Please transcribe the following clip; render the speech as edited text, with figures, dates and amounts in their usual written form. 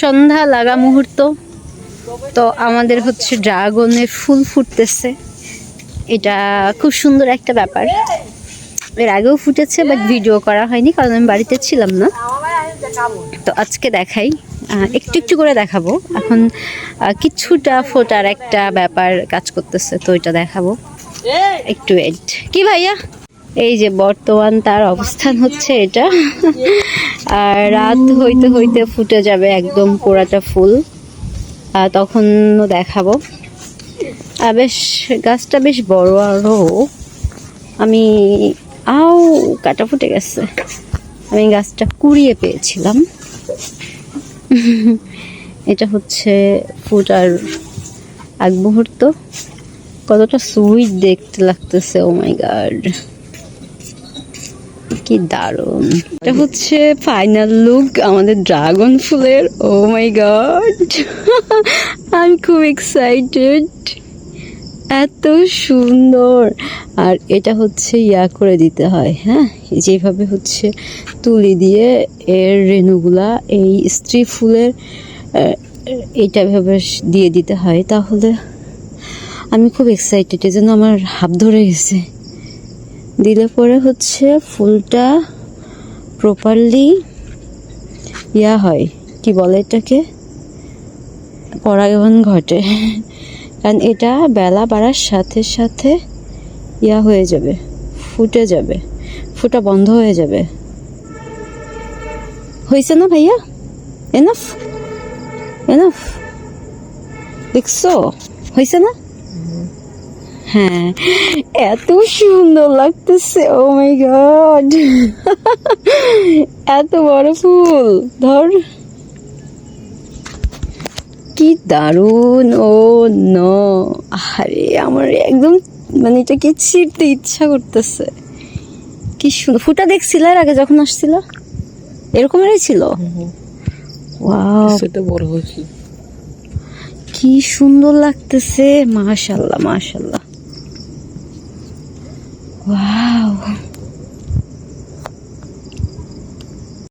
সন্ধ্যা লাগা মুহূর্ত, তো আমাদের হচ্ছে ড্রাগনের ফুল ফুটতেছে। এটা খুব সুন্দর একটা ব্যাপার। এর আগেও ফুটেছে, বাট ভিডিও করা হয়নি কারণ আমি বাড়িতে ছিলাম না। তো আজকে দেখাই, একটু একটু করে দেখাবো। এখন কিছুটা ফোটার একটা ব্যাপার কাজ করতেছে, তো এটা দেখাবো। একটু ওয়েট। কি ভাইয়া? এই যে বর্তমান তার অবস্থান হচ্ছে এটা। আর রাত হইতে হইতে ফুটে যাবে একদম পুরাটা ফুল, তখন দেখাবো। বেশ গাছটা বেশ বড় আরো। আমি কাটা ফুটে গেছে। আমি গাছটা কুড়িয়ে পেয়েছিলাম। এটা হচ্ছে ফুটার এক মুহূর্ত। কতটা সুইট দেখতে লাগতেছে, ও মাই গড, কি দারুণ। এটা হচ্ছে ফাইনাল লুক আমাদের ড্রাগন ফুলের। ও মাই গড, আমি খুব এক্সাইটেড, এত সুন্দর। আর এটা হচ্ছে করে দিতে হয়, হ্যাঁ, যেভাবে হচ্ছে তুলি দিয়ে এর রেণুগুলা এই স্ত্রী ফুলের এইটা ভাবে দিয়ে দিতে হয়। তাহলে আমি খুব এক্সাইটেড, এজন্য আমার হাত ধরে গেছে। দিলে পরে হচ্ছে ফুলটা প্রপারলি হয়, কি বলে এটাকে, পরাগায়ন ঘটে। কারণ এটা বেলা বাড়ার সাথে সাথে হয়ে যাবে, ফুটে যাবে, ফুটা বন্ধ হয়ে যাবে। হয়েছে না ভাইয়া? এনাফ এনাফ, দেখছো হয়েছে না? হ্যাঁ, এত সুন্দর লাগতেছে, ও মাই গড। এত বড় ফুল, ধর কি দারুণ। ও নো, আরে আমার একদম মানে এটাকে ছিঁড়তে ইচ্ছা করতেছে। কি সুন্দর ফুটা দেখছিল এর আগে যখন আসছিল, এরকমেরই ছিল। ওয়াও, সেটা বড় হয়েছিল, কি সুন্দর লাগতেছে, মাশাআল্লাহ মাশাআল্লাহ। ওয়াও।